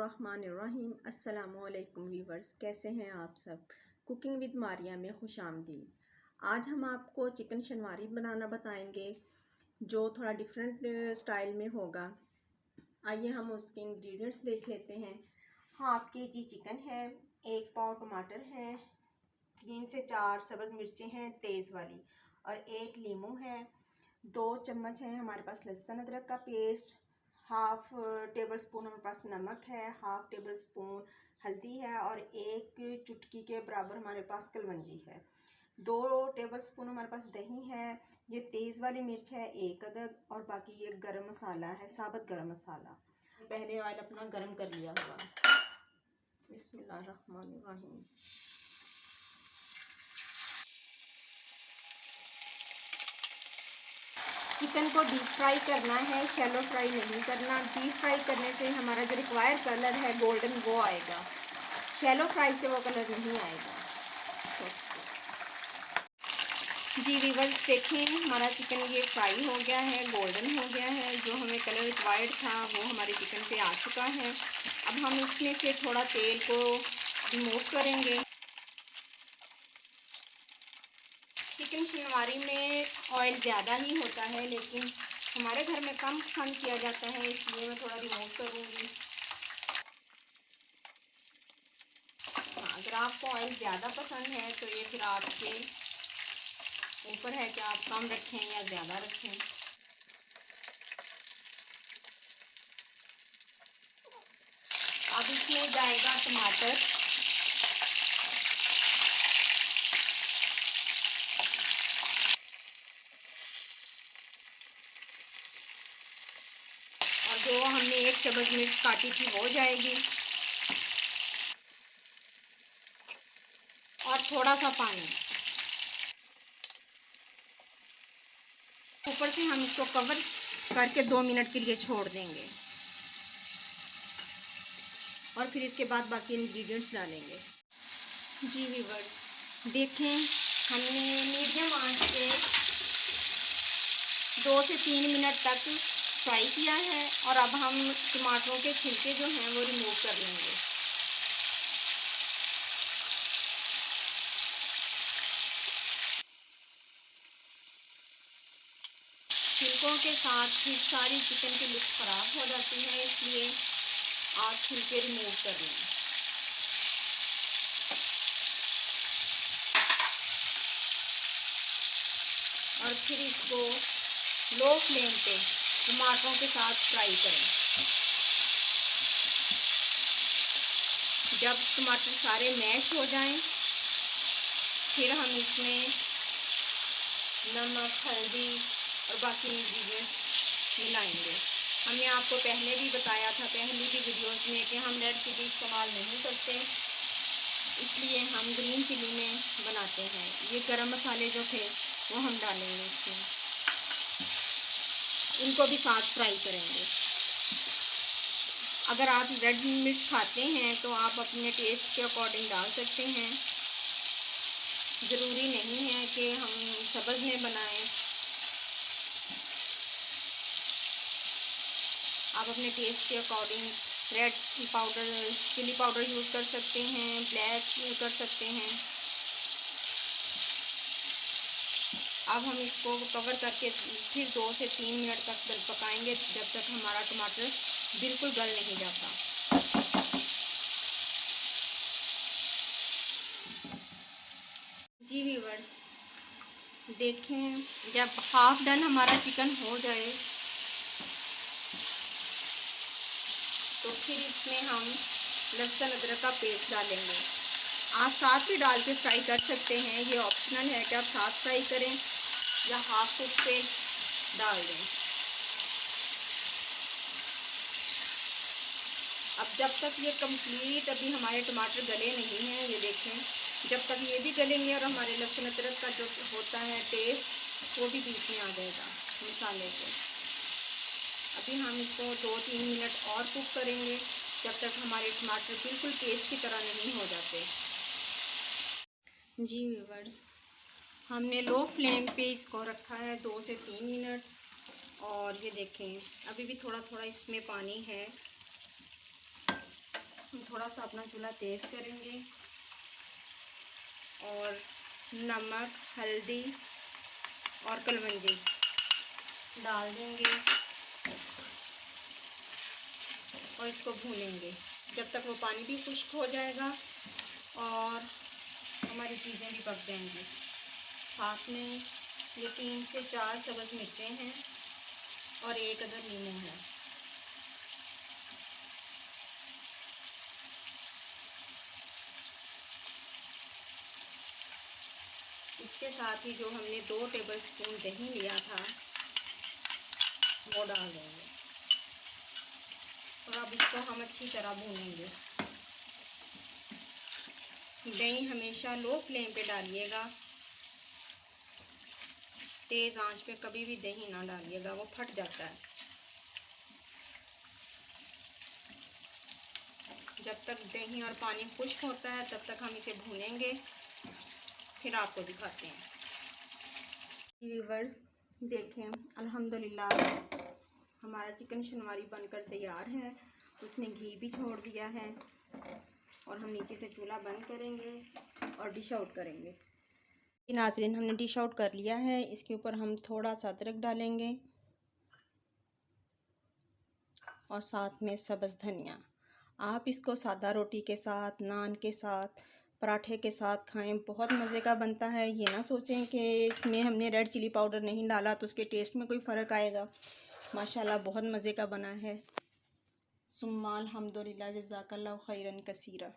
बिस्मिल्लाहिर्रहमानिर्रहीम। अस्सलामुअलैकुम वीवर्स, कैसे हैं आप सब। कुकिंग विद मारिया में खुशामदीद। आज हम आपको चिकन शनवारी बनाना बताएंगे जो थोड़ा डिफरेंट स्टाइल में होगा। आइए हम उसके इंग्रेडिएंट्स देख लेते हैं। हाफ केजी चिकन है, 1 पाव टमाटर है, 3 से 4 सब्ज़ मिर्चें हैं तेज़ वाली, और 1 लीमू है। 2 चम्मच है हमारे पास लहसुन अदरक का पेस्ट, हाफ टेबल स्पून हमारे पास नमक है, हाफ टेबल स्पून हल्दी है, और 1 चुटकी के बराबर हमारे पास कलवंजी है। 2 टेबल स्पून हमारे पास दही है। ये तेज़ वाली मिर्च है 1 अदद, और बाकी ये गरम मसाला है, साबुत गरम मसाला। पहले ऑयल अपना गरम कर लिया हुआ। बिस्मिल्लाहिर्रहमानिर्रहीम। चिकन को डीप फ्राई करना है, शैलो फ्राई नहीं करना। डीप फ्राई करने से हमारा जो रिक्वायर्ड कलर है गोल्डन वो आएगा, शैलो फ्राई से वो कलर नहीं आएगा। जी व्यूअर्स, देखें हमारा चिकन ये फ्राई हो गया है, गोल्डन हो गया है। जो हमें कलर रिक्वायर्ड था वो हमारे चिकन पे आ चुका है। अब हम इसमें से थोड़ा तेल को रिमूव करेंगे। चिकन शनवारी में ऑयल ज़्यादा ही होता है, लेकिन हमारे घर में कम पसंद किया जाता है, इसलिए मैं थोड़ा रिमूव करूँगी। हाँ, अगर आपको ऑयल ज़्यादा पसंद है तो ये फिर आपके ऊपर है कि आप कम रखें या ज़्यादा रखें। अब इसमें जाएगा टमाटर, और जो हमने 1 सब्ज़ मिर्च काटी थी वो जाएगी, और थोड़ा सा पानी। ऊपर से हम इसको कवर करके 2 मिनट के लिए छोड़ देंगे, और फिर इसके बाद बाकी इंग्रेडिएंट्स डालेंगे। जी व्यूअर्स, देखें हमने मीडियम आंच पे 2 से 3 मिनट तक फ्राई किया है, और अब हम टमाटरों के छिलके जो हैं वो रिमूव कर लेंगे। छिलकों के साथ फिर सारी चिकन की लुक ख़राब हो जाती है, इसलिए आप छिलके रिमूव कर लें। और फिर इसको लो फ्लेम पे टमाटरों के साथ फ्राई करें। जब टमाटर सारे मैश हो जाएं, फिर हम इसमें नमक, हल्दी और बाकी इंग्रेडिएंट्स मिलाएंगे। हमने आपको पहले भी बताया था पहली भी वीडियोस में कि हम रेड चिली इस्तेमाल नहीं करते, इसलिए हम ग्रीन चिली में बनाते हैं। ये गरम मसाले जो थे वो हम डालेंगे इसमें, इनको भी साथ फ्राई करेंगे। अगर आप रेड मिर्च खाते हैं तो आप अपने टेस्ट के अकॉर्डिंग डाल सकते हैं, ज़रूरी नहीं है कि हम सब्ज़ में बनाएं। आप अपने टेस्ट के according red powder, chilli powder use कर सकते हैं, ब्लैक कर सकते हैं। अब हम इसको कवर करके फिर 2 से 3 मिनट तक पकाएंगे, जब तक हमारा टमाटर बिल्कुल गल नहीं जाता। जी व्यूअर्स, देखें जब हाफ डन हमारा चिकन हो जाए तो फिर इसमें हम लहसुन अदरक का पेस्ट डालेंगे। आप साथ भी डाल के फ्राई कर सकते हैं, ये ऑप्शनल है कि आप साथ फ्राई करें या हाफ कुक पे डाल दें। अब जब तक ये कंप्लीट अभी हमारे टमाटर गले नहीं हैं, ये देखें, जब तक ये भी गलेंगे और हमारे लहसुन अदरक का जो होता है टेस्ट वो भी बीच में आ जाएगा मसाले के। अभी हम इसको 2-3 मिनट और कुक करेंगे, जब तक हमारे टमाटर बिल्कुल पेस्ट की तरह नहीं हो जाते। जी व्यूअर्स, हमने लो फ्लेम पे इसको रखा है 2 से 3 मिनट, और ये देखें अभी भी थोड़ा थोड़ा इसमें पानी है। हम थोड़ा सा अपना चूल्हा तेज़ करेंगे और नमक, हल्दी और कलवंजी डाल देंगे और इसको भूनेंगे जब तक वो पानी भी खुश्क हो जाएगा और हमारी चीज़ें भी पक जाएंगी। साथ में ये 3 से 4 सब्ज़ मिर्चें हैं और 1 अदद नींबू है। इसके साथ ही जो हमने 2 टेबलस्पून दही लिया था वो डाल देंगे और अब इसको हम अच्छी तरह भूनेंगे। दही हमेशा लो फ्लेम पे डालिएगा, तेज़ आंच पे कभी भी दही ना डालिएगा, वो फट जाता है। जब तक दही और पानी खुश्क होता है तब तक हम इसे भूनेंगे, फिर आपको दिखाते हैं। व्यूअर्स देखें, अल्हम्दुलिल्लाह हमारा चिकन शनवारी बनकर तैयार है। उसने घी भी छोड़ दिया है और हम नीचे से चूल्हा बंद करेंगे और डिश आउट करेंगे। नाज़रीन, हमने डिश आउट कर लिया है। इसके ऊपर हम थोड़ा सा अदरक डालेंगे और साथ में सब्ज़ धनिया। आप इसको सादा रोटी के साथ, नान के साथ, पराठे के साथ खाएं, बहुत मज़े का बनता है। ये ना सोचें कि इसमें हमने रेड चिली पाउडर नहीं डाला तो उसके टेस्ट में कोई फ़र्क आएगा। माशाल्लाह बहुत मज़े का बना है। सुम्मा अल्हम्दुलिल्लाह, जज़ाकल्लाहु खैरन कसीरा।